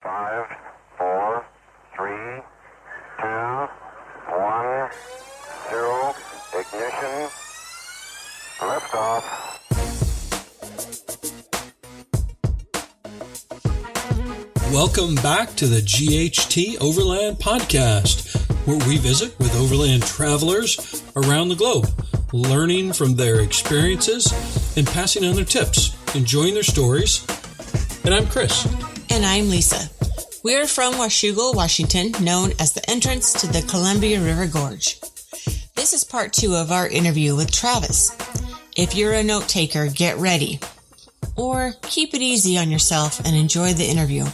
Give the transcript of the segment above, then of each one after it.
5, 4, 3, 2, 1, 0, ignition, liftoff. Welcome back to the GHT Overland Podcast, where we visit with overland travelers around the globe, learning from their experiences and passing on their tips, enjoying their stories. And I'm Chris. And I'm Lisa. We are from Washougal, Washington, known as the entrance to the Columbia River Gorge. This is part 2 of our interview with Travis. If you're a note taker, get ready. Or keep it easy on yourself and enjoy the interview.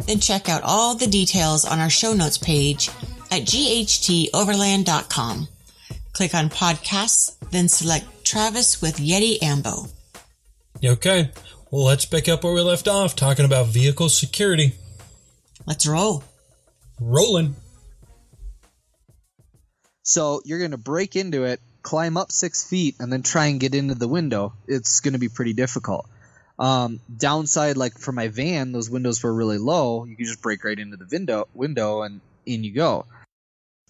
Then check out all the details on our show notes page at ghteoverland.com. Click on podcasts, then select Travis with YetiAmbo. Okay, well, let's pick up where we left off, talking about vehicle security. Let's roll. Rolling. So you're going to break into it, climb up 6 feet, and then try and get into the window. It's going to be pretty difficult. Downside, like for my van, those windows were really low. You can just break right into the window and in you go.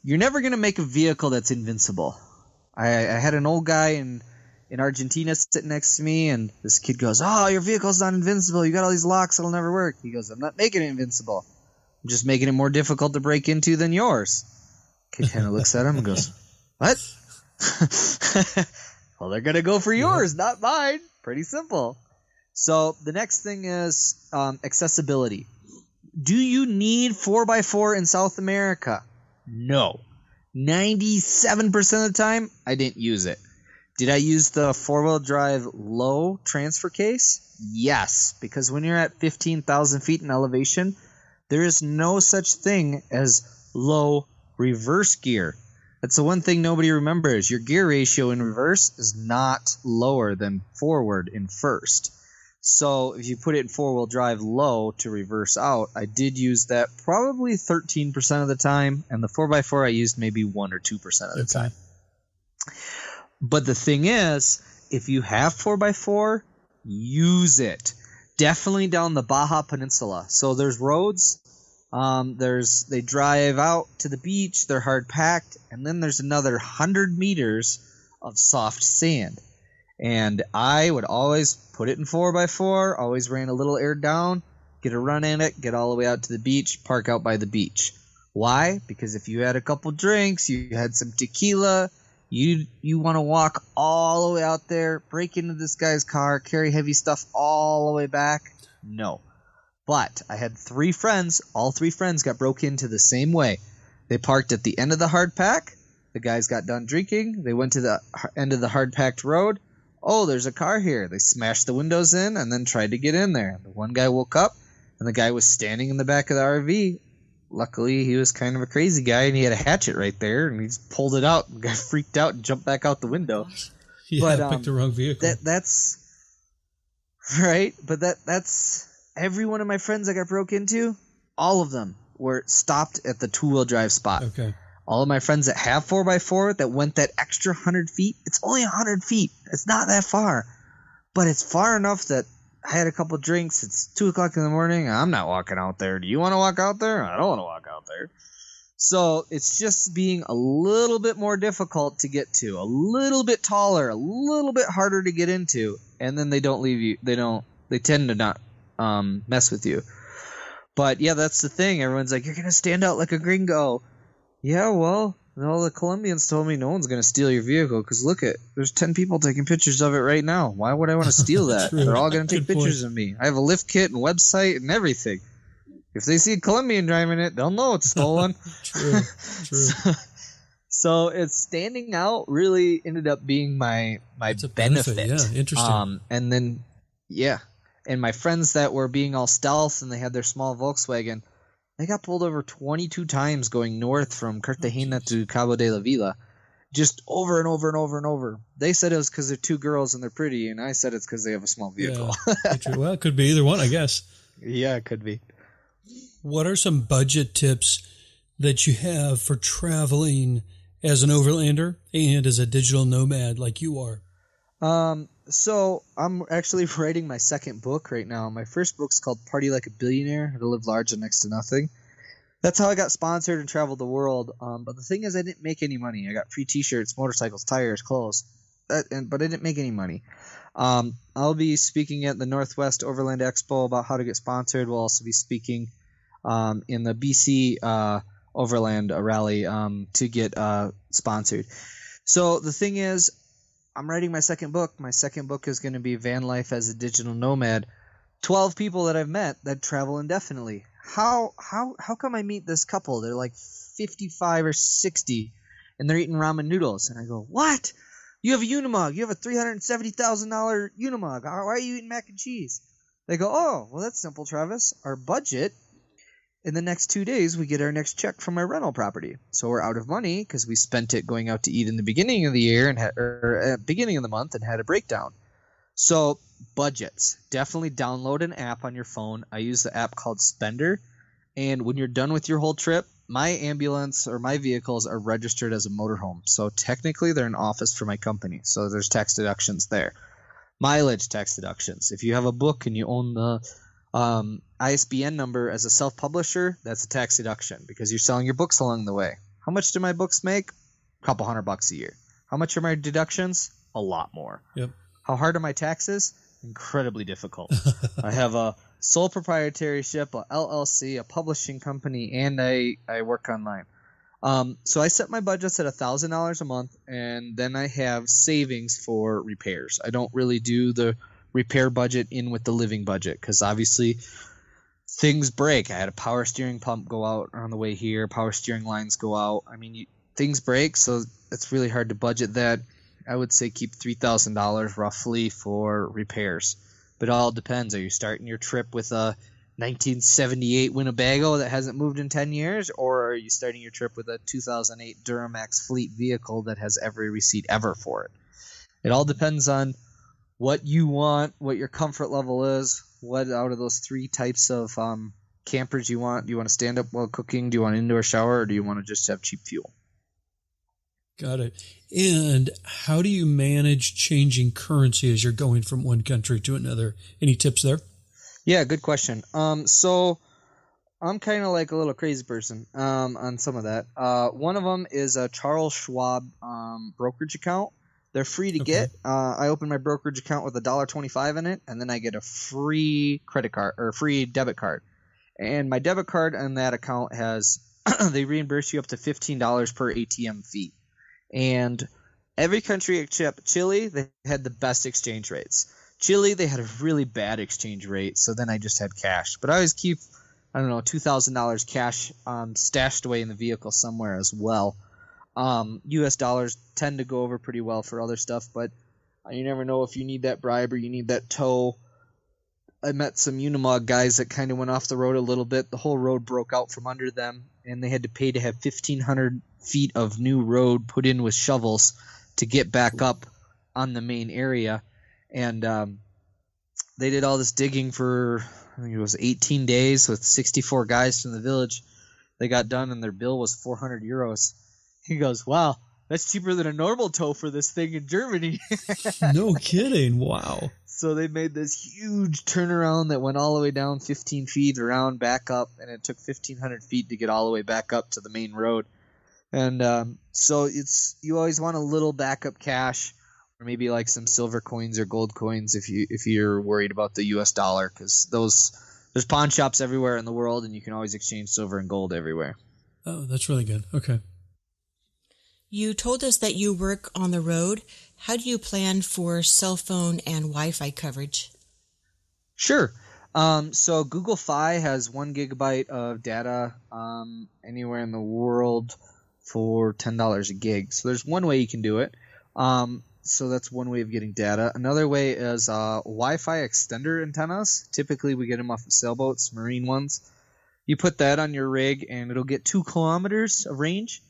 You're never going to make a vehicle that's invincible. I had an old guy in Argentina sitting next to me, and this kid goes, "Oh, your vehicle's not invincible. You got all these locks that'll never work." He goes, "I'm not making it invincible. I'm just making it more difficult to break into than yours." Kid kind of looks at him and goes, "What?" Well, they're going to go for yours, not mine. Pretty simple. So the next thing is accessibility. Do you need 4x4 in South America? No. 97% of the time, I didn't use it. Did I use the four-wheel drive low transfer case? Yes, because when you're at 15,000 feet in elevation, there is no such thing as low reverse gear. That's the one thing nobody remembers. Your gear ratio in reverse is not lower than forward in first. So if you put it in four-wheel drive low to reverse out, I did use that probably 13% of the time, and the 4x4 I used maybe 1 or 2% of the time. But the thing is, if you have 4x4, use it. Definitely down the Baja Peninsula. So there's roads, they drive out to the beach, they're hard packed, and then there's another 100 meters of soft sand. And I would always put it in 4x4, always ran a little air down, get a run in it, get all the way out to the beach, park out by the beach. Why? Because if you had a couple drinks, you had some tequila, you want to walk all the way out there, break into this guy's car, carry heavy stuff all the way back? No. But I had 3 friends. All 3 friends got broke into the same way. They parked at the end of the hard pack. The guys got done drinking. They went to the end of the hard packed road. Oh, there's a car here. They smashed the windows in and then tried to get in there. The one guy woke up, and the guy was standing in the back of the RV. Luckily, he was kind of a crazy guy, and he had a hatchet right there, and he just pulled it out. The guy freaked out and jumped back out the window. Yeah, but, picked the wrong vehicle. That's right, but that's every one of my friends I got broke into, all of them were stopped at the two-wheel drive spot. Okay. All of my friends that have 4x4 that went that extra 100 feet, it's only 100 feet. It's not that far. But it's far enough that I had a couple drinks. It's 2 o'clock in the morning. I'm not walking out there. Do you want to walk out there? I don't want to walk out there. So it's just being a little bit more difficult to get to, a little bit taller, a little bit harder to get into. And then they don't leave you. They tend to not mess with you. But yeah, that's the thing. Everyone's like, you're going to stand out like a gringo. Yeah, well, all the Colombians told me no one's going to steal your vehicle because look there's 10 people taking pictures of it right now. Why would I want to steal that? They're all going to take pictures of me. I have a lift kit and website and everything. If they see a Colombian driving it, they'll know it's stolen. True. So it's standing out really ended up being my benefit. Yeah, interesting. And then, yeah. And my friends that were being all stealth and they had their small Volkswagen, they got pulled over 22 times going north from Cartagena to Cabo de la Vila. Just over and over and over and over. They said it was because they're 2 girls and they're pretty, and I said it's because they have a small vehicle. Yeah, well, it could be either one, I guess. Yeah, it could be. What are some budget tips that you have for traveling as an overlander and as a digital nomad like you are? So I'm actually writing my second book right now. My first book's called Party Like a Billionaire, How to Live Large on Next to Nothing. That's how I got sponsored and traveled the world. But the thing is, I didn't make any money. I got free T-shirts, motorcycles, tires, clothes, but I didn't make any money. I'll be speaking at the Northwest Overland Expo about how to get sponsored. We'll also be speaking in the BC Overland Rally to get sponsored. So the thing is, I'm writing my second book. My second book is going to be Van Life as a Digital Nomad. 12 people that I've met that travel indefinitely. How come I meet this couple? They're like 55 or 60, and they're eating ramen noodles. And I go, what? You have a Unimog. You have a $370,000 Unimog. Why are you eating mac and cheese? They go, oh, well, that's simple, Travis. Our budget, in the next 2 days, we get our next check from our rental property. So we're out of money because we spent it going out to eat in the beginning of the year and beginning of the month and had a breakdown. So budgets. Definitely download an app on your phone. I use the app called Spender. And when you're done with your whole trip, my ambulance or my vehicles are registered as a motorhome. So technically they're an office for my company. So there's tax deductions there. Mileage tax deductions. If you have a book and you own the ISBN number as a self-publisher, that's a tax deduction because you're selling your books along the way. How much do my books make? A couple $100 a year. How much are my deductions? A lot more. Yep. How hard are my taxes? Incredibly difficult. I have a sole proprietorship, a LLC, a publishing company, and I work online. So I set my budgets at $1,000 a month, and then I have savings for repairs. I don't really do the repair budget in with the living budget because obviously things break. I had a power steering pump go out on the way here. Power steering lines go out. I mean, things break, so it's really hard to budget that. I would say keep $3,000 roughly for repairs. But it all depends. Are you starting your trip with a 1978 Winnebago that hasn't moved in 10 years? Or are you starting your trip with a 2008 Duramax fleet vehicle that has every receipt ever for it? It all depends on what you want, what your comfort level is, what out of those three types of campers you want. Do you want to stand up while cooking? Do you want an indoor shower? Or do you want to just have cheap fuel? Got it. And how do you manage changing currency as you're going from one country to another? Any tips there? Yeah, good question. So I'm kind of like a little crazy person on some of that. One of them is a Charles Schwab brokerage account. They're free to get. I open my brokerage account with $1.25 in it, and then I get a free credit card or free debit card. And my debit card on that account has they reimburse you up to $15 per ATM fee. And every country except Chile, they had the best exchange rates. Chile, they had a really bad exchange rate, so then I just had cash. But I always keep, $2,000 cash stashed away in the vehicle somewhere as well. U.S. dollars tend to go over pretty well for other stuff, but you never know if you need that bribe or you need that tow. I met some Unimog guys that kind of went off the road a little bit. The whole road broke out from under them, and they had to pay to have 1,500 feet of new road put in with shovels to get back up on the main area. And they did all this digging for, I think it was 18 days with 64 guys from the village. They got done, and their bill was 400 euros. He goes, wow, that's cheaper than a normal tow for this thing in Germany. No kidding. Wow. So they made this huge turnaround that went all the way down 15 feet, around, back up, and it took 1,500 feet to get all the way back up to the main road. And so you always want a little backup cash, or maybe like some silver coins or gold coins if you're worried about the U.S. dollar, because there's pawn shops everywhere in the world, and you can always exchange silver and gold everywhere. Oh, that's really good. Okay. You told us that you work on the road. How do you plan for cell phone and Wi-Fi coverage? Sure. So Google Fi has 1 gigabyte of data anywhere in the world for $10 a gig. So there's one way you can do it. So that's one way of getting data. Another way is Wi-Fi extender antennas. Typically we get them off of sailboats, marine ones. You put that on your rig and it'll get 2 kilometers of range.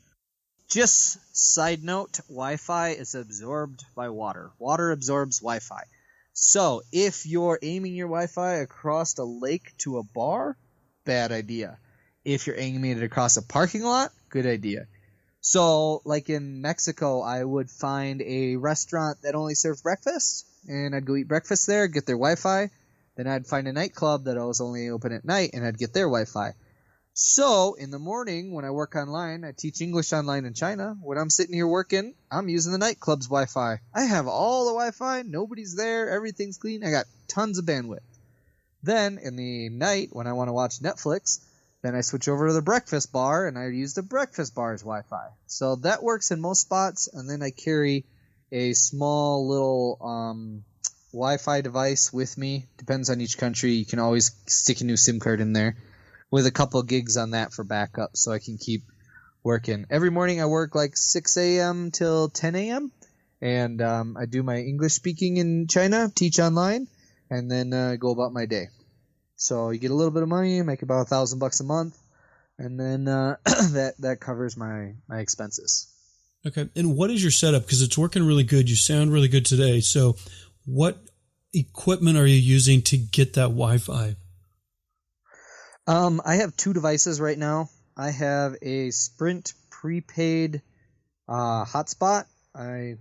Just side note, Wi-Fi is absorbed by water. Water absorbs Wi-Fi. So if you're aiming your Wi-Fi across a lake to a bar, bad idea. If you're aiming it across a parking lot, good idea. So like in Mexico, I would find a restaurant that only served breakfast. and I'd go eat breakfast there, get their Wi-Fi. Then I'd find a nightclub that was only open at night, and I'd get their Wi-Fi. So in the morning when I work online, I teach English online in China. When I'm sitting here working, I'm using the nightclub's Wi-Fi. I have all the Wi-Fi. Nobody's there. Everything's clean. I got tons of bandwidth. Then in the night when I want to watch Netflix, then I switch over to the breakfast bar, and I use the breakfast bar's Wi-Fi. So that works in most spots, and then I carry a small little Wi-Fi device with me. Depends on each country. You can always stick a new SIM card in there with a couple of gigs on that for backup so I can keep working. Every morning I work like 6 a.m. till 10 a.m. And I do my English speaking in China, teach online, and then go about my day. So you get a little bit of money, make about $1,000 a month, and then that covers my expenses. Okay. And what is your setup? Because it's working really good. You sound really good today. So what equipment are you using to get that Wi-Fi? I have two devices right now. I have a Sprint prepaid hotspot. I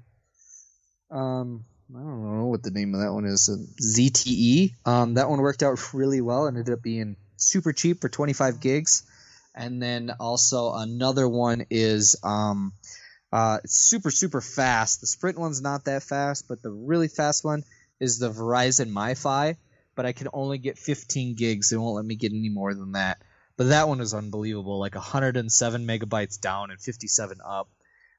don't know what the name of that one is. ZTE. That one worked out really well and ended up being super cheap for 25 gigs. And then also another one is it's super fast. The Sprint one's not that fast, but the really fast one is the Verizon MiFi. But I can only get 15 gigs. They won't let me get any more than that. But that one is unbelievable, like 107 megabytes down and 57 up.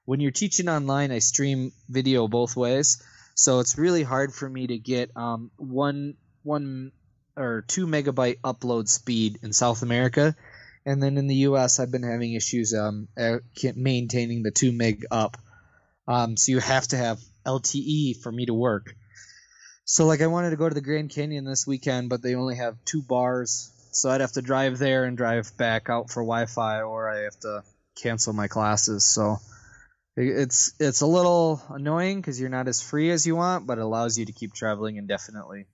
When you're teaching online, I stream video both ways. So it's really hard for me to get one or 2 megabyte upload speed in South America. And then in the US, I've been having issues maintaining the 2 meg up. So you have to have LTE for me to work. So, like, I wanted to go to the Grand Canyon this weekend, but they only have 2 bars. So I'd have to drive there and drive back out for Wi-Fi, or I have to cancel my classes. So it's a little annoying because you're not as free as you want, but it allows you to keep traveling indefinitely.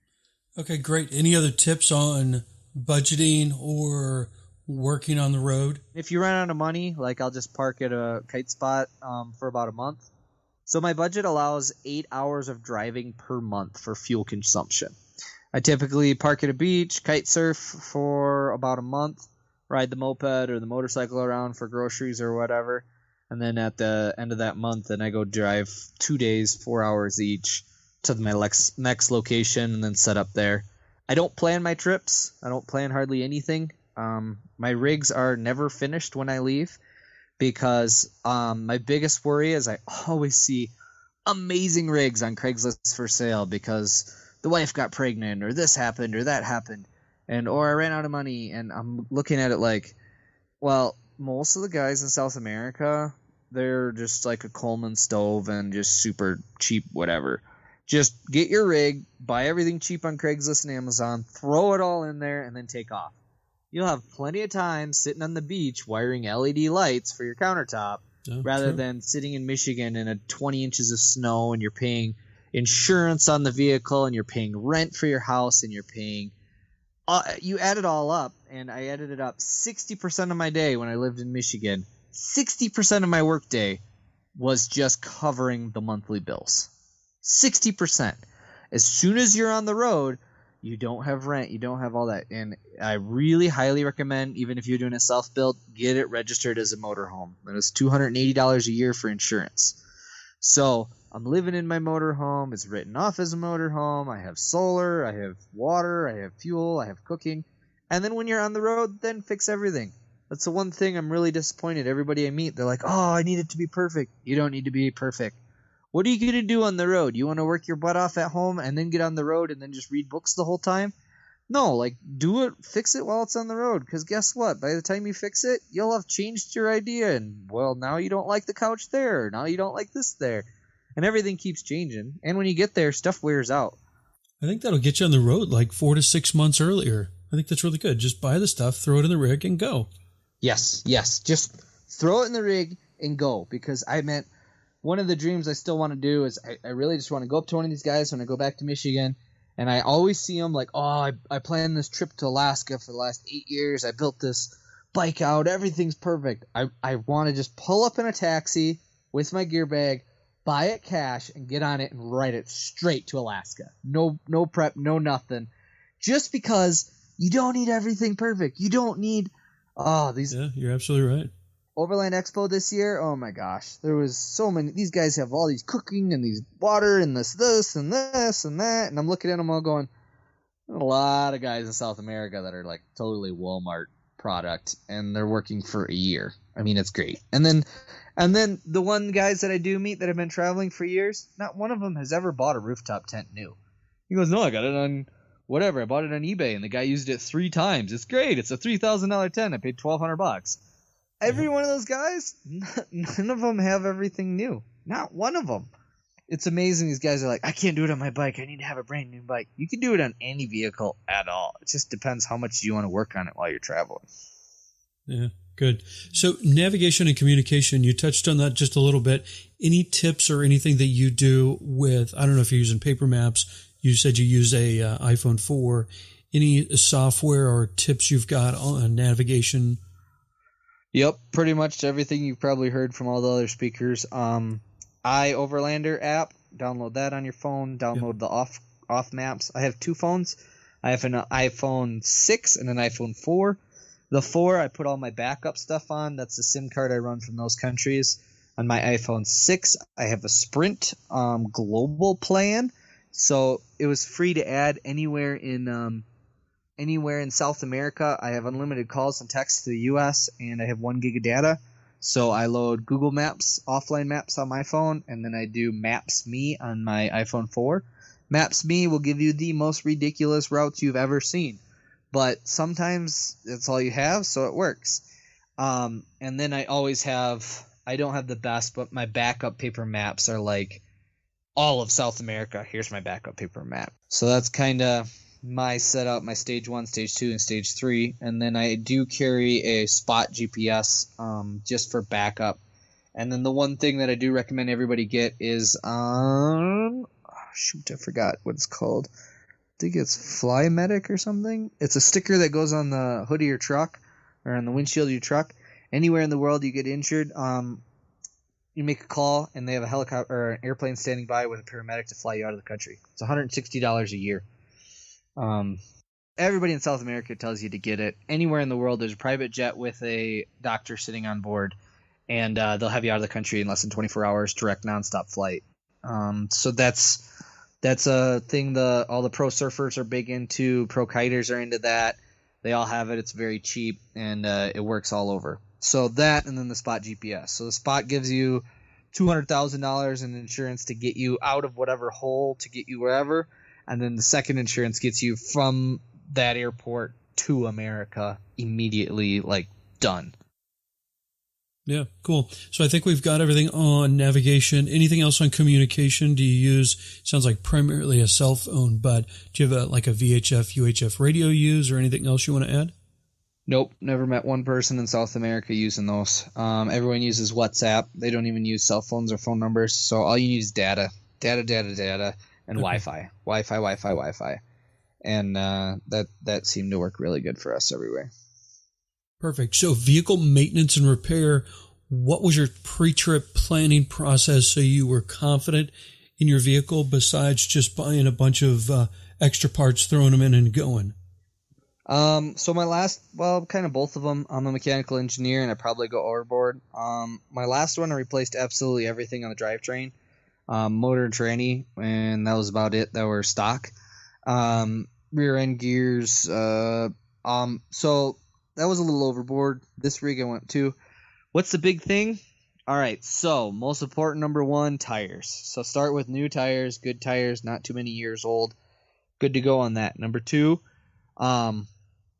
Okay, great. Any other tips on budgeting or working on the road? If you run out of money, like, I'll just park at a kite spot for about a month. So my budget allows 8 hours of driving per month for fuel consumption. I typically park at a beach, kite surf for about a month, ride the moped or the motorcycle around for groceries or whatever, and then at the end of that month, then I go drive 2 days, 4 hours each to my next location and then set up there. I don't plan my trips. I don't plan hardly anything. My rigs are never finished when I leave. Because my biggest worry is I always see amazing rigs on Craigslist for sale because the wife got pregnant or this happened or that happened or I ran out of money, and I'm looking at it like, well, most of the guys in South America, they're just like a Coleman stove and just super cheap whatever. Just get your rig, buy everything cheap on Craigslist and Amazon, throw it all in there, and then take off. You'll have plenty of time sitting on the beach wiring LED lights for your countertop rather than sitting in Michigan in a 20 inches of snow, and you're paying insurance on the vehicle and you're paying rent for your house and you're paying you add it all up, and I added it up 60% of my day when I lived in Michigan. 60% of my work day was just covering the monthly bills. 60%. As soon as you're on the road, you don't have rent, you don't have all that. And I really highly recommend, even if you're doing a self-build, get it registered as a motorhome. That is $280 a year for insurance. So I'm living in my motorhome. It's written off as a motorhome. I have solar, I have water, I have fuel, I have cooking. And then when you're on the road, then fix everything. That's the one thing I'm really disappointed. Everybody I meet, they're like, oh, I need it to be perfect. You don't need to be perfect. What are you going to do on the road? You want to work your butt off at home and then get on the road and then just read books the whole time? No, like, do it, fix it while it's on the road. Because guess what? By the time you fix it, you'll have changed your idea. And, well, now you don't like the couch there. Now you don't like this there. And everything keeps changing. And when you get there, stuff wears out. I think that'll get you on the road like 4 to 6 months earlier. I think that's really good. Just buy the stuff, throw it in the rig, and go. Yes. Just throw it in the rig and go. Because I meant one of the dreams I still want to do is I really just want to go up to one of these guys when I go back to Michigan. And I always see them like, oh, I planned this trip to Alaska for the last 8 years. I built this bike out. Everything's perfect. I want to just pull up in a taxi with my gear bag, buy it cash and get on it and ride it straight to Alaska. No prep, no nothing. Just because you don't need everything perfect. You don't need these. Yeah, you're absolutely right. Overland Expo this year, oh my gosh, there was so many. These guys have all these cooking and these water and this and this and that, and I'm looking at them all going, a lot of guys in South America that are like totally Walmart product, and they're working for a year. I mean, it's great. And then the one guys that I do meet that have been traveling for years, not one of them has ever bought a rooftop tent new. He goes, no, I got it on whatever. I bought it on eBay, and the guy used it 3 times. It's great. It's a $3,000 tent. I paid $1,200. Every one of those guys, none of them have everything new. Not one of them. It's amazing. These guys are like, I can't do it on my bike. I need to have a brand new bike. You can do it on any vehicle at all. It just depends how much you want to work on it while you're traveling. Yeah, good. So navigation and communication, you touched on that just a little bit. Any tips or anything that you do with, I don't know if you're using paper maps. You said you use a iPhone 4. Any software or tips you've got on navigation? Yep, pretty much everything you've probably heard from all the other speakers. Overlander app, download that on your phone. Download the off maps. I have 2 phones. I have an iPhone 6 and an iPhone 4. The 4 I put all my backup stuff on. That's the SIM card I run from those countries. On my iPhone 6, I have a Sprint global plan, so it was free to add anywhere in South America. I have unlimited calls and texts to the U.S., and I have 1 gig of data. So I load Google Maps, offline maps on my phone, and then I do Maps Me on my iPhone 4. Maps Me will give you the most ridiculous routes you've ever seen. But sometimes that's all you have, so it works. And then I always have, I don't have the best, but my backup paper maps are like all of South America. Here's my backup paper map. So that's kind of my setup, my stage 1, stage 2, and stage 3. And then I do carry a spot GPS just for backup. And then the one thing that I do recommend everybody get is I forgot what it's called. I think it's Fly Medic or something. It's a sticker that goes on the hood of your truck or on the windshield of your truck. Anywhere in the world you get injured, you make a call and they have a helicopter or an airplane standing by with a paramedic to fly you out of the country. It's $160 a year. Everybody in South America tells you to get it. Anywhere in the world, there's a private jet with a doctor sitting on board, and they'll have you out of the country in less than 24 hours, direct nonstop flight. So that's a thing all the pro surfers are big into. Pro kiters are into that. They all have it. It's very cheap, and it works all over. So that, and then the Spot GPS. So the Spot gives you $200,000 in insurance to get you out of whatever hole to get you wherever. And then the second insurance gets you from that airport to America immediately, like, done. Yeah, cool. So I think we've got everything on navigation. Anything else on communication? Do you use, sounds like primarily a cell phone, but do you have a VHF, UHF radio use or anything else you want to add? Nope, never met one person in South America using those. Everyone uses WhatsApp. They don't even use cell phones or phone numbers. So all you need is data, and okay. Wi-Fi. And that seemed to work really good for us everywhere. Perfect. So vehicle maintenance and repair, what was your pre-trip planning process so you were confident in your vehicle besides just buying a bunch of extra parts, throwing them in and going? So my last, kind of both of them. I'm a mechanical engineer and I probably go overboard. My last one, I replaced absolutely everything on the drivetrain. Motor and tranny, and that was about it. That were stock. Rear end gears. So that was a little overboard. This rig I went to. What's the big thing? All right. So most important, number 1, tires. So start with new tires, good tires, not too many years old. Good to go on that. Number 2,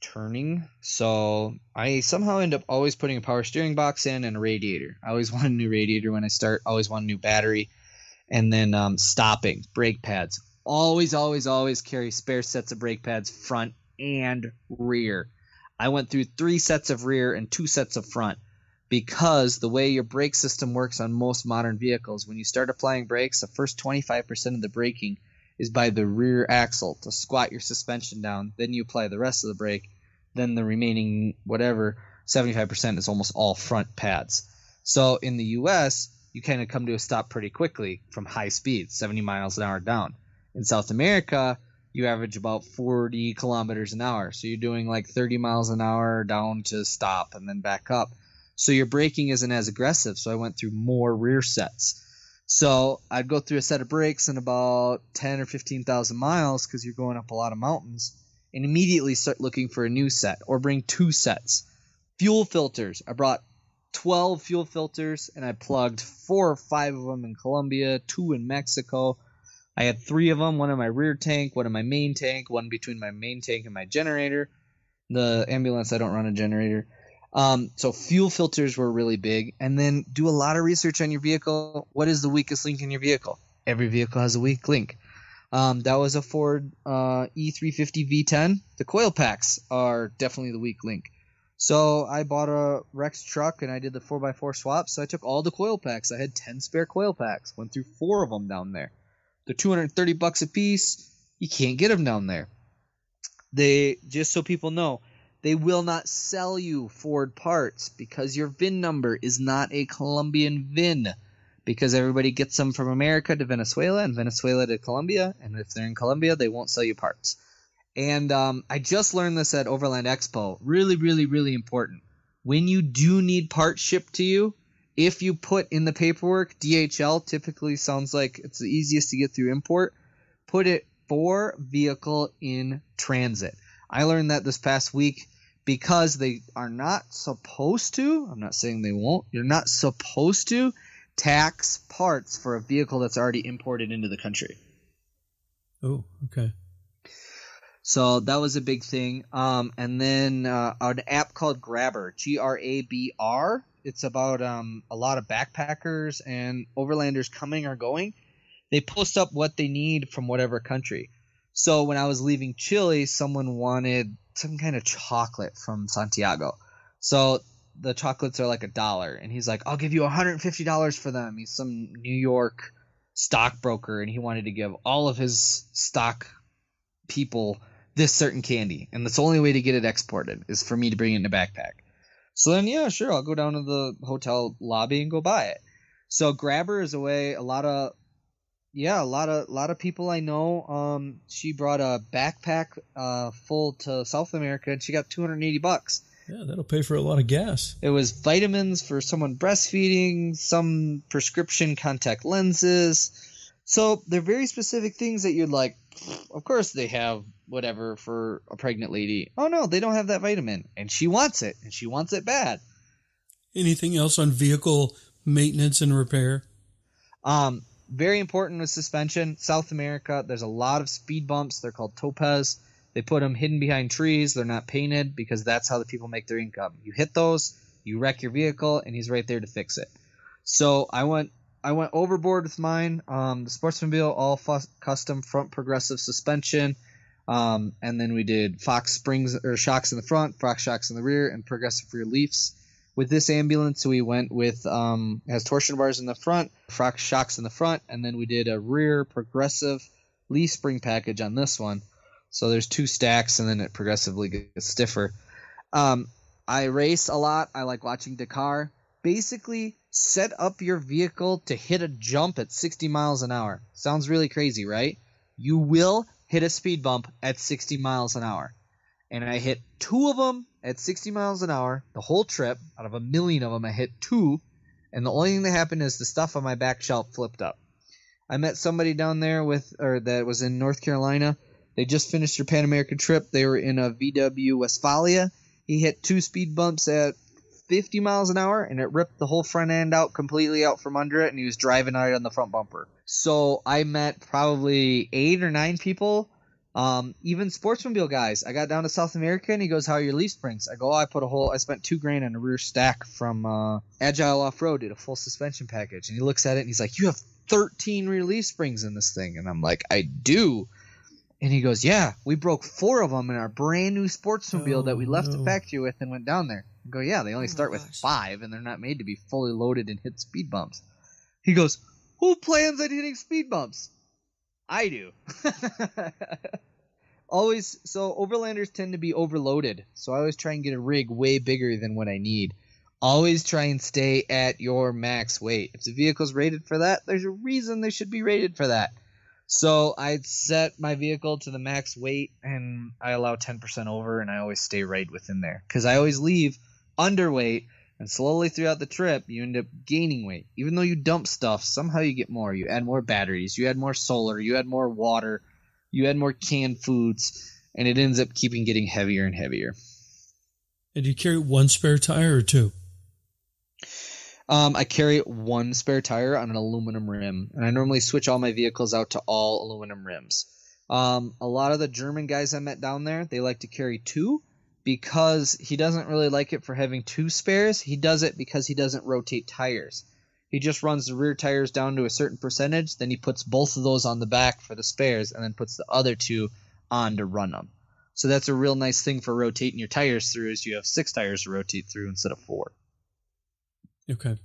turning. So I somehow end up always putting a power steering box in and a radiator. I always want a new radiator when I start. Always want a new battery. And then stopping, brake pads. Always carry spare sets of brake pads, front and rear. I went through 3 sets of rear and 2 sets of front because the way your brake system works on most modern vehicles, when you start applying brakes, the first 25% of the braking is by the rear axle to squat your suspension down. Then you apply the rest of the brake. Then the remaining 75% is almost all front pads. So in the U.S., you kind of come to a stop pretty quickly from high speed, 70 miles an hour down. In South America, you average about 40 kilometers an hour. So you're doing like 30 miles an hour down to stop and then back up. So your braking isn't as aggressive. So I went through more rear sets. So I'd go through a set of brakes in about 10 or 15,000 miles because you're going up a lot of mountains, and immediately start looking for a new set or bring 2 sets. Fuel filters. I brought 12 fuel filters, and I plugged 4 or 5 of them in Colombia, 2 in Mexico. I had 3 of them, one in my rear tank, one in my main tank, one between my main tank and my generator. The ambulance, I don't run a generator. So fuel filters were really big. And then do a lot of research on your vehicle. What is the weakest link in your vehicle? Every vehicle has a weak link. That was a Ford E350 V10. The coil packs are definitely the weak link. So I bought a Rex truck and I did the 4x4 swap. So I took all the coil packs. I had 10 spare coil packs. Went through 4 of them down there. They're $230 a piece. You can't get them down there. They, just so people know, they will not sell you Ford parts because your VIN number is not a Colombian VIN, because everybody gets them from America to Venezuela and Venezuela to Colombia, and if they're in Colombia, they won't sell you parts. And I just learned this at Overland Expo. Really, really, really important. When you do need parts shipped to you, if you put in the paperwork, DHL typically sounds like it's the easiest to get through import, put it for vehicle in transit. I learned that this past week because they are not supposed to, I'm not saying they won't, you're not supposed to tax parts for a vehicle that's already imported into the country. Oh, okay. So that was a big thing. And then an app called Grabber, Grabr. It's about a lot of backpackers and overlanders coming or going. They post up what they need from whatever country. So when I was leaving Chile, someone wanted some kind of chocolate from Santiago. So the chocolates are like $1. And he's like, I'll give you $150 for them. He's some New York stockbroker, and he wanted to give all of his stock people this certain candy. And that's the only way to get it exported is for me to bring it in a backpack. So then, yeah, sure, I'll go down to the hotel lobby and go buy it. So Grabber is a way a lot of people I know. She brought a backpack full to South America, and she got $280. Yeah, that'll pay for a lot of gas. It was vitamins for someone breastfeeding, some prescription contact lenses. So they're very specific things that you're like, of course they have whatever for a pregnant lady. Oh no, they don't have that vitamin, and she wants it, and she wants it bad. Anything else on vehicle maintenance and repair? Very important with suspension. South America, there's a lot of speed bumps. They're called topes. They put them hidden behind trees. They're not painted because that's how the people make their income. You hit those, you wreck your vehicle, and he's right there to fix it. So I went overboard with mine. The Sportsmobile, all custom front progressive suspension. And then we did Fox springs or shocks in the front, Fox shocks in the rear, and progressive rear leafs. With this ambulance, we went with it has torsion bars in the front, Fox shocks in the front, and then we did a rear progressive leaf spring package on this one. So there's 2 stacks, and then it progressively gets stiffer. I race a lot. I like watching Dakar. Basically, set up your vehicle to hit a jump at 60 miles an hour. Sounds really crazy, right? You will hit a speed bump at 60 miles an hour. And I hit 2 of them at 60 miles an hour the whole trip. Out of a million of them, I hit 2. And the only thing that happened is the stuff on my back shelf flipped up. I met somebody down there that was in North Carolina. They just finished their Pan American trip. They were in a VW Westfalia. He hit 2 speed bumps at 50 miles an hour, and it ripped the whole front end out completely out from under it, and he was driving out on the front bumper. So I met probably 8 or 9 people, even Sportsmobile guys. I got down to South America, and he goes, how are your leaf springs? I go, I spent $2,000 on a rear stack from Agile Off-Road, did a full suspension package. And he looks at it, and he's like, you have 13 rear leaf springs in this thing. And I'm like, I do. And he goes, yeah, we broke 4 of them in our brand new Sportsmobile that we left the factory with and went down there. I go, yeah, they only start with 5, and they're not made to be fully loaded and hit speed bumps. He goes, who plans on hitting speed bumps? I do. So overlanders tend to be overloaded. So I always try and get a rig way bigger than what I need. Always try and stay at your max weight. If the vehicle's rated for that, there's a reason they should be rated for that. So I'd set my vehicle to the max weight, and I allow 10% over, and I always stay right within there. Because I always leave underweight, and slowly throughout the trip, you end up gaining weight. Even though you dump stuff, somehow you get more. You add more batteries, you add more solar, you add more water, you add more canned foods, and it ends up getting heavier and heavier. And do you carry one spare tire or two? I carry one spare tire on an aluminum rim, and I normally switch all my vehicles out to all aluminum rims. A lot of the German guys I met down there, they like to carry two because he doesn't really like it for having two spares. He does it because he doesn't rotate tires. He just runs the rear tires down to a certain percentage, then he puts both of those on the back for the spares, and then puts the other two on to run them. So that's a real nice thing for rotating your tires through, is you have 6 tires to rotate through instead of 4. Okay.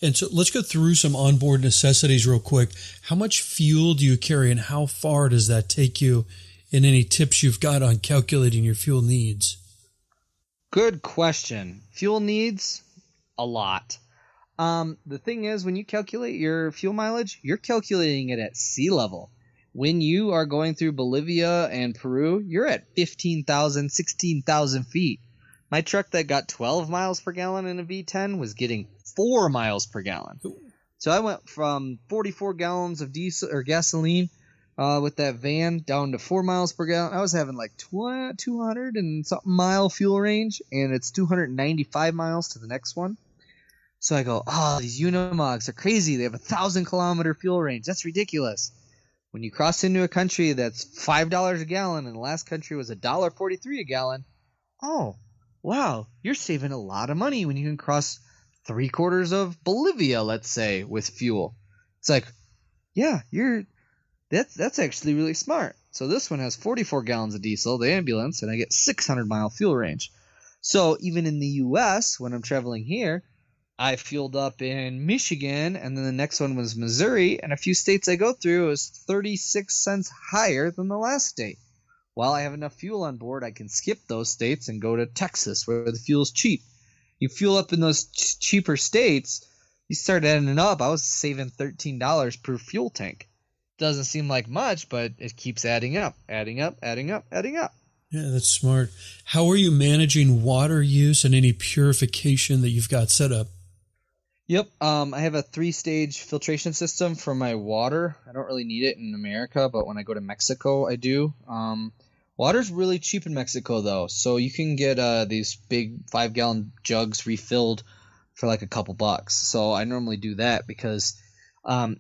And so let's go through some onboard necessities real quick. How much fuel do you carry, and how far does that take you? And any tips you've got on calculating your fuel needs? Good question. Fuel needs a lot. The thing is, when you calculate your fuel mileage, you're calculating it at sea level. When you are going through Bolivia and Peru, you're at 15,000, 16,000 feet. My truck that got 12 miles per gallon in a V10 was getting 4 miles per gallon. So I went from 44 gallons of diesel or gasoline with that van down to 4 miles per gallon. I was having like 200 and something mile fuel range, and it's 295 miles to the next one. So I go, oh, these Unimogs are crazy. They have 1,000-kilometer fuel range. That's ridiculous. When you cross into a country that's $5 a gallon, and the last country was $1.43 a gallon, oh, wow, you're saving a lot of money when you can cross 3/4 of Bolivia, let's say, with fuel. It's like, yeah, that's actually really smart. So this one has 44 gallons of diesel, the ambulance, and I get 600-mile fuel range. So even in the U.S., when I'm traveling here, I fueled up in Michigan, and then the next one was Missouri, and a few states I go through was 36 cents higher than the last state. While I have enough fuel on board, I can skip those states and go to Texas, where the fuel's cheap. You fuel up in those cheaper states, you start adding it up. I was saving $13 per fuel tank. Doesn't seem like much, but it keeps adding up, adding up, adding up, adding up. Yeah, that's smart. How are you managing water use and any purification that you've got set up? Yep, I have a 3-stage filtration system for my water. I don't really need it in America, but when I go to Mexico, I do. Water's really cheap in Mexico, though, so you can get these big 5-gallon jugs refilled for like a couple bucks. So I normally do that because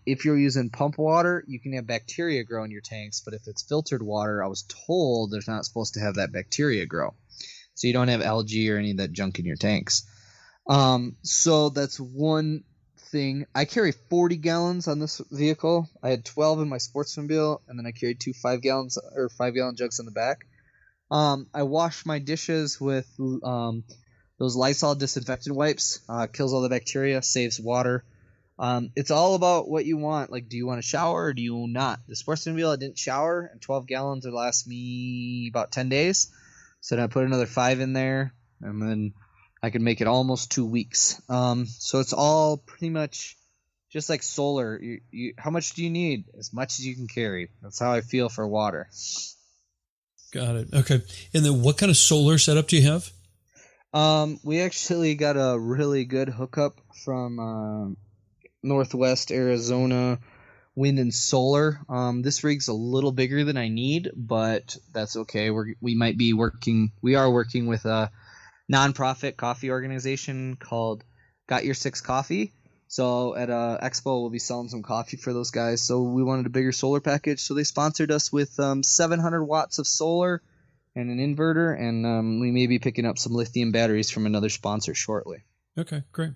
if you're using pump water, you can have bacteria grow in your tanks, but if it's filtered water, I was told there's not supposed to have that bacteria grow. So you don't have algae or any of that junk in your tanks. So that's one thing. I carry 40 gallons on this vehicle. I had 12 in my Sportsmobile, and then I carried 2 5-gallon jugs in the back. I wash my dishes with those Lysol disinfectant wipes. Kills all the bacteria, saves water. It's all about what you want. Like, do you want to shower or do you not? The Sportsmobile, I didn't shower, and 12 gallons would last me about 10 days. So then I put another 5 in there, and then I could make it almost 2 weeks. So it's all pretty much just like solar. How much do you need? As much as you can carry. That's how I feel for water. Got it. Okay. And then what kind of solar setup do you have? We actually got a really good hookup from Northwest Arizona Wind and Solar. This rig's a little bigger than I need, but that's okay. We are working with a nonprofit coffee organization called Got Your Six Coffee. So at Expo, we'll be selling some coffee for those guys. So we wanted a bigger solar package. So they sponsored us with 700 watts of solar and an inverter. And we may be picking up some lithium batteries from another sponsor shortly. Okay, great.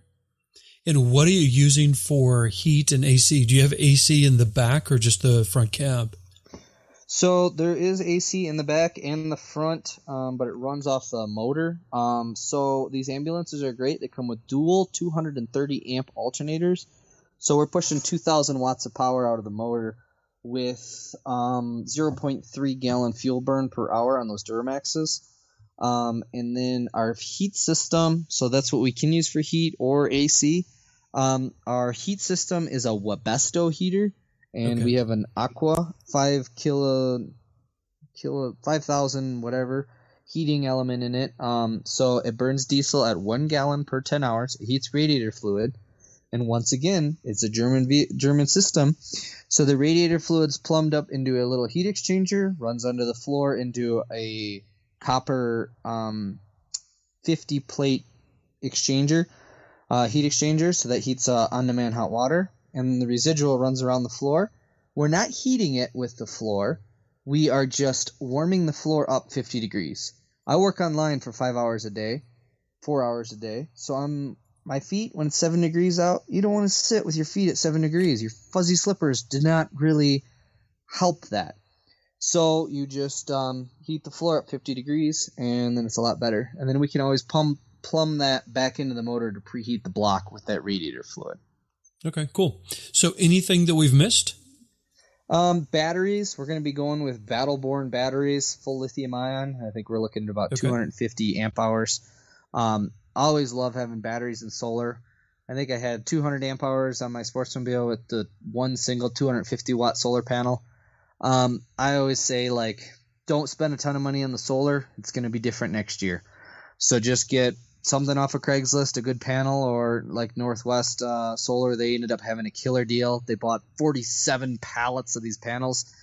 And what are you using for heat and AC? Do you have AC in the back or just the front cab? So there is AC in the back and the front, but it runs off the motor. So these ambulances are great. They come with dual 230 amp alternators. So we're pushing 2,000 watts of power out of the motor with 0.3 gallon fuel burn per hour on those Duramaxes. And then our heat system, so that's what we can use for heat or AC. Our heat system is a Webesto heater, and we have an Aqua 5,000 whatever heating element in it. So it burns diesel at 1 gallon per 10 hours. It heats radiator fluid. And once again, it's a German system. So the radiator fluid's plumbed up into a little heat exchanger, runs under the floor into a copper 50 plate exchanger, heat exchanger, so that heats on-demand hot water. And the residual runs around the floor. We're not heating it with the floor. We are just warming the floor up 50 degrees. I work online for 5 hours a day, 4 hours a day. So my feet, when it's 7 degrees out, you don't want to sit with your feet at 7 degrees. Your fuzzy slippers do not really help that. So you just heat the floor up 50 degrees, and then it's a lot better. And then we can always plumb that back into the motor to preheat the block with that radiator fluid. Okay, cool. So anything that we've missed? Batteries, we're going to be going with Battle-Born batteries, full lithium ion. I think we're looking at about 250 amp hours. Always love having batteries and solar. I think I had 200 amp hours on my Sportsmobile with the one single 250 watt solar panel. I always say, like, don't spend a ton of money on the solar. It's going to be different next year. So just get something off of Craigslist, a good panel, or like Northwest Solar. They ended up having a killer deal. They bought 47 pallets of these panels.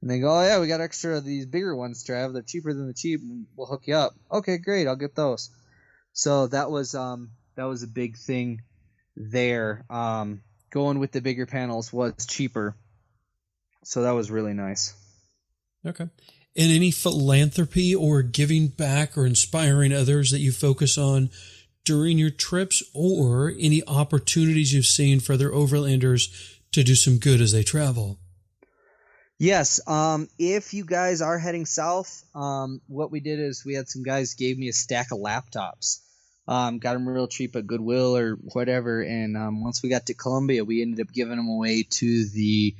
And they go, oh, yeah, we got extra of these bigger ones, Trav. They're cheaper than the cheap, and we'll hook you up. Okay, great. I'll get those. So that was a big thing there. Going with the bigger panels was cheaper. So that was really nice. Okay. And any philanthropy or giving back or inspiring others that you focus on during your trips, or any opportunities you've seen for other overlanders to do some good as they travel? Yes. If you guys are heading south, what we did is we had some guys gave me a stack of laptops. Got them real cheap at Goodwill or whatever. And once we got to Colombia, we ended up giving them away to the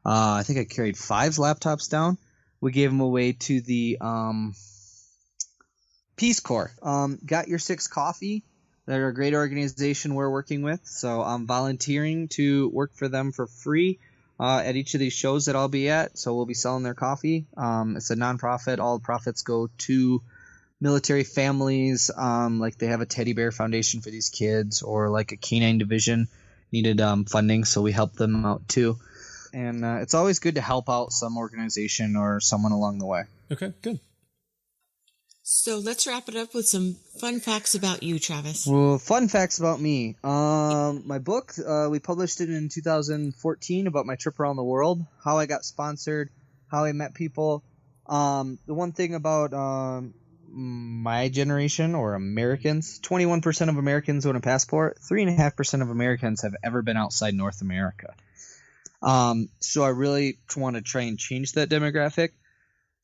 I think I carried 5 laptops down. We gave them away to the Peace Corps. Got Your Six Coffee. They're a great organization we're working with. So I'm volunteering to work for them for free at each of these shows that I'll be at. So we'll be selling their coffee. It's a nonprofit. All the profits go to military families. Like they have a teddy bear foundation for these kids, or like a canine division needed funding. So we help them out too. And it's always good to help out some organization or someone along the way. Okay, good. So let's wrap it up with some fun facts about you, Travis. Well, fun facts about me. My book, we published it in 2014 about my trip around the world, how I got sponsored, how I met people. The one thing about my generation, or Americans, 21% of Americans own a passport. 3.5% of Americans have ever been outside North America. So I really want to try and change that demographic.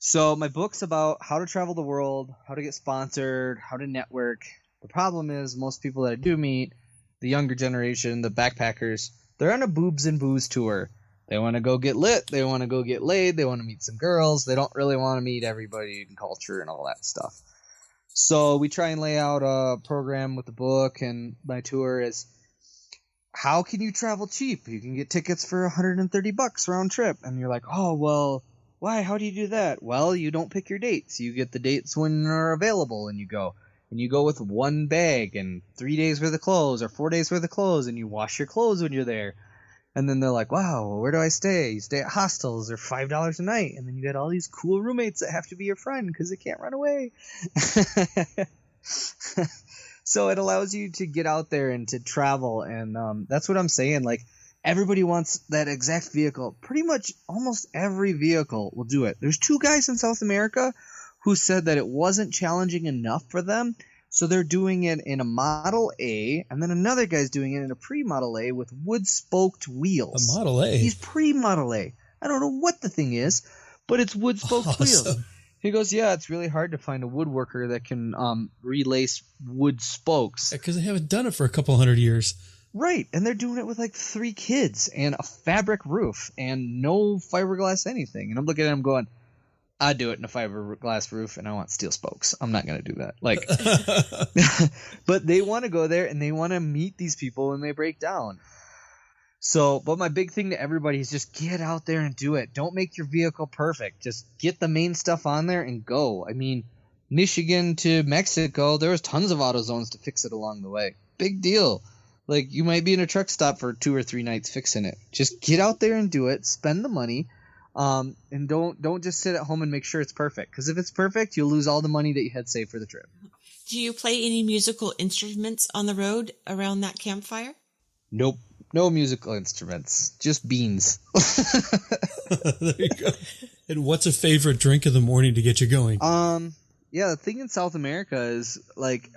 So my book's about how to travel the world, how to get sponsored, how to network. The problem is most people that I do meet, the younger generation, the backpackers, they're on a boobs and booze tour. They want to go get lit. They want to go get laid. They want to meet some girls. They don't really want to meet everybody in culture and all that stuff. So we try and lay out a program with the book, and my tour is, how can you travel cheap? You can get tickets for $130 round trip. And you're like, oh, well, why? How do you do that? Well, you don't pick your dates. You get the dates when they're available, and you go. And you go with one bag and 3 days worth of clothes or 4 days worth of clothes, and you wash your clothes when you're there. And then they're like, wow, where do I stay? You stay at hostels. They're $5 a night. And then you got all these cool roommates that have to be your friend because they can't run away. So it allows you to get out there and to travel. And that's what I'm saying. Like, everybody wants that exact vehicle. Pretty much almost every vehicle will do it. There's 2 guys in South America who said that it wasn't challenging enough for them. So they're doing it in a Model A, and then another guy's doing it in a pre-Model A with wood-spoked wheels. A Model A? He's pre-Model A. I don't know what the thing is, but it's wood-spoked wheels. He goes, yeah, it's really hard to find a woodworker that can relace wood spokes. Because they haven't done it for a couple hundred years. Right, and they're doing it with like 3 kids and a fabric roof and no fiberglass anything. And I'm looking at him going, I'd do it in a fiberglass roof, and I want steel spokes. I'm not going to do that. Like, but they want to go there, and they want to meet these people when they break down. So, but my big thing to everybody is just get out there and do it. Don't make your vehicle perfect. Just get the main stuff on there and go. I mean, Michigan to Mexico, there was tons of auto zones to fix it along the way. Big deal. Like, you might be in a truck stop for 2 or 3 nights fixing it. Just get out there and do it. Spend the money. And don't just sit at home and make sure it's perfect. Because if it's perfect, you'll lose all the money that you had saved for the trip. Do you play any musical instruments on the road around that campfire? Nope. No musical instruments. Just beans. There you go. And what's a favorite drink of the morning to get you going? Yeah, the thing in South America is, like,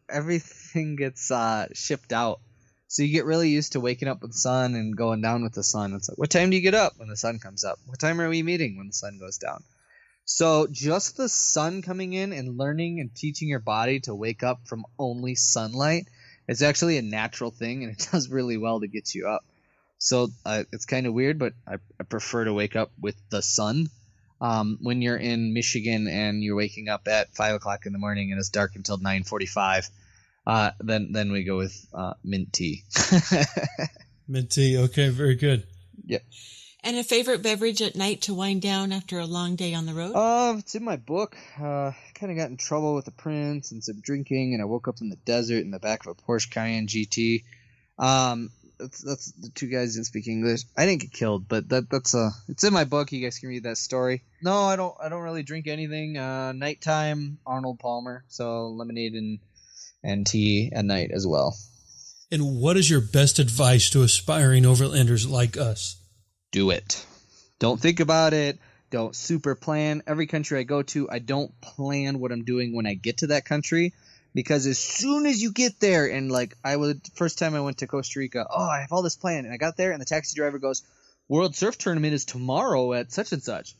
everything gets shipped out. So you get really used to waking up with the sun and going down with the sun. It's like, what time do you get up when the sun comes up? What time are we meeting when the sun goes down? So just the sun coming in and learning and teaching your body to wake up from only sunlight, it's actually a natural thing, and it does really well to get you up. So it's kind of weird, but I prefer to wake up with the sun. When you're in Michigan and you're waking up at 5 o'clock in the morning and it's dark until 9:45, then we go with mint tea. Mint tea. Okay, very good. Yep. And a favorite beverage at night to wind down after a long day on the road? It's in my book. I kind of got in trouble with the prince and some drinking, and I woke up in the desert in the back of a Porsche Cayenne GT. That's the 2 guys didn't speak English. I didn't get killed, but it's in my book. You guys can read that story. No, I don't really drink anything. Nighttime, Arnold Palmer, so lemonade and tea at night as well. And what is your best advice to aspiring overlanders like us? Do it. Don't think about it. Don't super plan. Every country I go to, I don't plan what I'm doing when I get to that country, because as soon as you get there, and like first time I went to Costa Rica, I have all this planned, and I got there and the taxi driver goes, World Surf Tournament is tomorrow at such and such.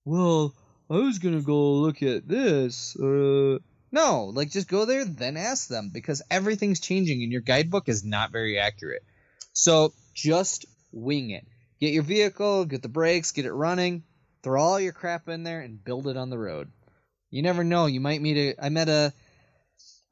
Well, I was going to go look at this. No, like, just go there, then ask them, because everything's changing and your guidebook is not very accurate. So just wing it. Get your vehicle, get the brakes, get it running, throw all your crap in there, and build it on the road. You never know. You might meet I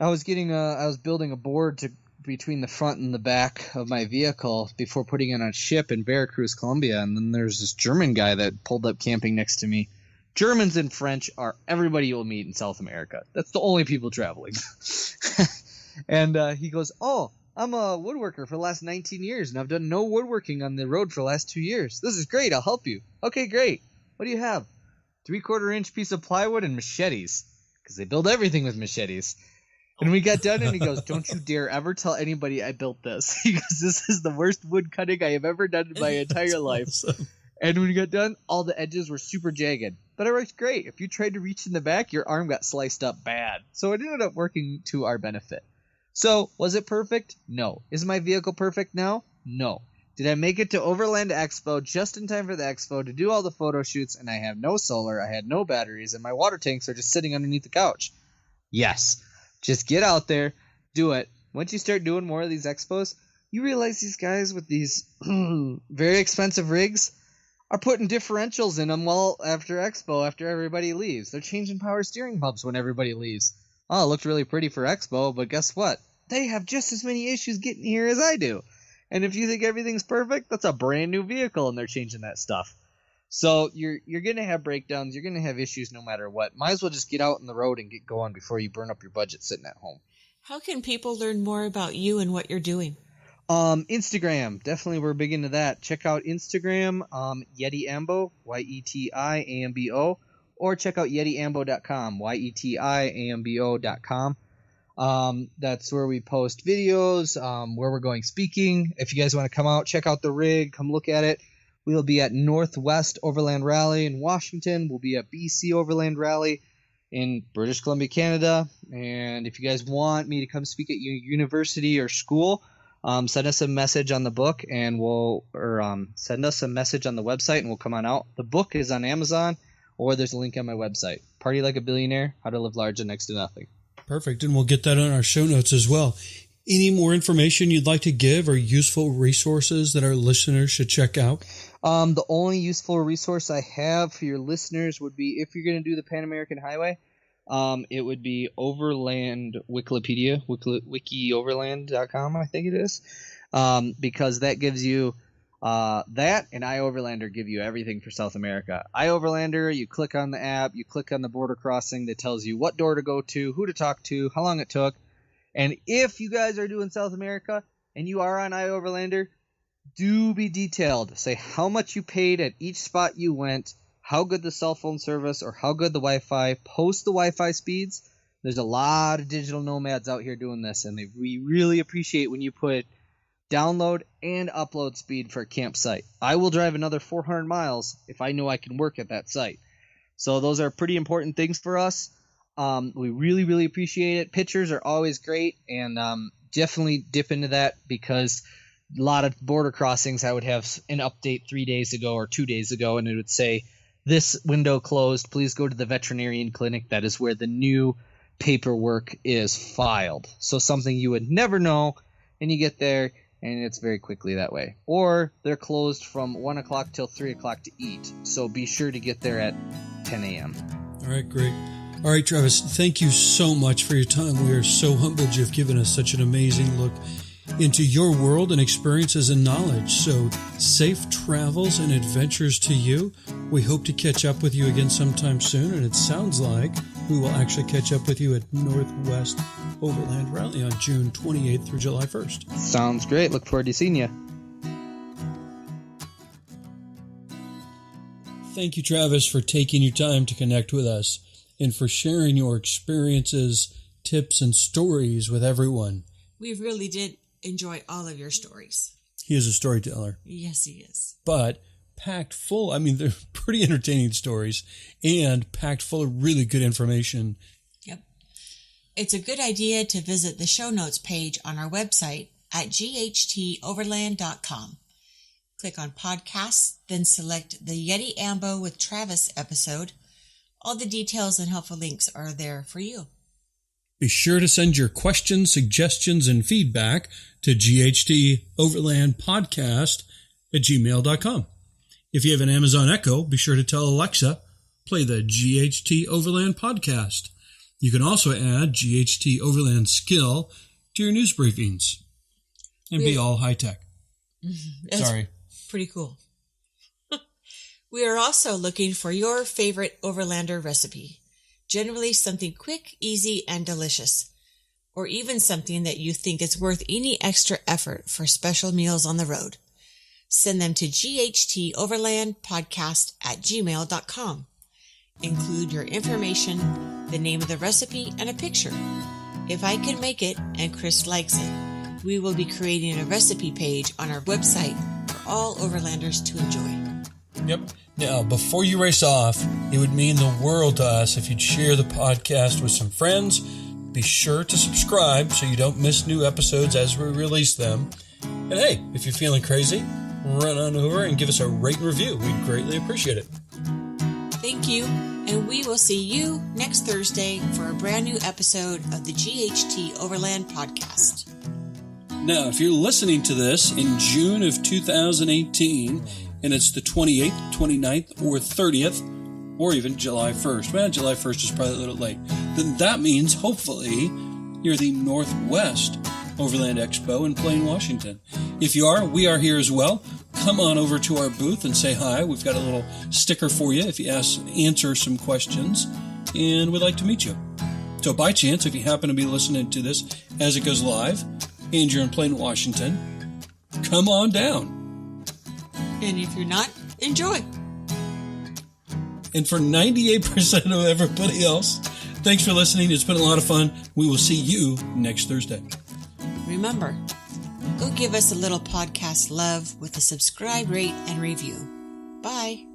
was building a board between the front and the back of my vehicle before putting it on a ship in Veracruz, Colombia, and then there's this German guy that pulled up camping next to me. Germans and French are everybody you'll meet in South America. That's the only people traveling. And he goes, I'm a woodworker for the last 19 years, and I've done no woodworking on the road for the last 2 years. This is great. I'll help you. Okay, great. What do you have? 3/4 inch piece of plywood and machetes, because they build everything with machetes. And we got done, and he goes, don't you dare ever tell anybody I built this. He goes, this is the worst wood cutting I have ever done in my entire life. Awesome. And when we got done, all the edges were super jagged. But it worked great. If you tried to reach in the back, your arm got sliced up bad. So it ended up working to our benefit. So, was it perfect? No. Is my vehicle perfect now? No. Did I make it to Overland Expo just in time for the expo to do all the photo shoots, and I have no solar, I had no batteries, and my water tanks are just sitting underneath the couch? Yes. Just get out there, do it. Once you start doing more of these expos, you realize these guys with these very expensive rigs are putting differentials in them after everybody leaves. They're changing power steering pumps when everybody leaves. Oh, it looked really pretty for Expo, but guess what? They have just as many issues getting here as I do. And if you think everything's perfect, that's a brand new vehicle, and they're changing that stuff. So you're going to have breakdowns. You're going to have issues no matter what. Might as well just get out on the road and get going before you burn up your budget sitting at home. How can people learn more about you and what you're doing? Instagram. Definitely, we're big into that. Check out Instagram, YetiAmbo, YetiAmbo, or check out YetiAmbo.com, YetiAmbo.com. That's where we post videos, where we're going speaking. If you guys want to come out, check out the rig, come look at it. We'll be at Northwest Overland Rally in Washington. We'll be at BC Overland Rally in British Columbia, Canada. And if you guys want me to come speak at your university or school, send us a message on the book, and send us a message on the website, and we'll come on out. The book is on Amazon, or there's a link on my website. Party Like a Billionaire: How to Live Large and Next to Nothing. Perfect, and we'll get that on our show notes as well. Any more information you'd like to give or useful resources that our listeners should check out? The only useful resource I have for your listeners would be if you're going to do the Pan American Highway, it would be Overland Wikipedia, wikioverland.com, I think it is, because that gives you that, and iOverlander give you everything for South America. iOverlander, you click on the app, you click on the border crossing that tells you what door to go to, who to talk to, how long it took. And if you guys are doing South America and you are on iOverlander, do be detailed. Say how much you paid at each spot you went, how good the cell phone service or how good the Wi-Fi. Post the Wi-Fi speeds. There's a lot of digital nomads out here doing this, and we really appreciate when you put download and upload speed for a campsite. I will drive another 400 miles if I know I can work at that site. So those are pretty important things for us. We really, really appreciate it. Pictures are always great, and definitely dip into that, because a lot of border crossings I would have an update 3 days ago or 2 days ago, and it would say, this window closed, please go to the veterinarian clinic. That is where the new paperwork is filed. So something you would never know, and you get there, and it's very quickly that way. Or they're closed from 1 o'clock till 3 o'clock to eat. So be sure to get there at 10 a.m. All right, great. All right, Travis, thank you so much for your time. We are so humbled you've given us such an amazing look into your world and experiences and knowledge. So safe travels and adventures to you. We hope to catch up with you again sometime soon, and it sounds like we will actually catch up with you at Northwest Overland Rally on June 28th through July 1st. Sounds great. Look forward to seeing you. Thank you, Travis, for taking your time to connect with us and for sharing your experiences, tips, and stories with everyone. We really did enjoy all of your stories. He is a storyteller. Yes, he is. But packed full, I mean, they're pretty entertaining stories and packed full of really good information. Yep. It's a good idea to visit the show notes page on our website at ghteoverland.com. Click on podcasts, then select the YetiAmbo with Travis episode. All the details and helpful links are there for you. Be sure to send your questions, suggestions, and feedback to ghteoverlandpodcast@gmail.com. If you have an Amazon Echo, be sure to tell Alexa, play the GHT Overland podcast. You can also add GHT Overland skill to your news briefings and be all high-tech. Sorry. Pretty cool. We are also looking for your favorite Overlander recipe. Generally something quick, easy, and delicious. Or even something that you think is worth any extra effort for special meals on the road. Send them to ghteoverlandpodcast@gmail.com. Include your information, the name of the recipe, and a picture. If I can make it and Chris likes it, we will be creating a recipe page on our website for all Overlanders to enjoy. Yep. Now, before you race off, it would mean the world to us if you'd share the podcast with some friends. Be sure to subscribe so you don't miss new episodes as we release them. And hey, if you're feeling crazy, run on over and give us a rate and review. We'd greatly appreciate it. Thank you, and we will see you next Thursday for a brand new episode of the GHT Overland Podcast. Now, if you're listening to this in June of 2018, and it's the 28th, 29th, or 30th, or even July 1st. Well, July 1st is probably a little late. Then that means, hopefully, you're the Northwest Overland Expo in Plain, Washington. If you are, we are here as well. Come on over to our booth and say hi. We've got a little sticker for you if you answer some questions, and we'd like to meet you. So by chance, if you happen to be listening to this as it goes live, and you're in Plain, Washington, come on down. And if you're not, enjoy. And for 98% of everybody else, thanks for listening. It's been a lot of fun. We will see you next Thursday. Remember, go give us a little podcast love with a subscribe, rate, and review. Bye.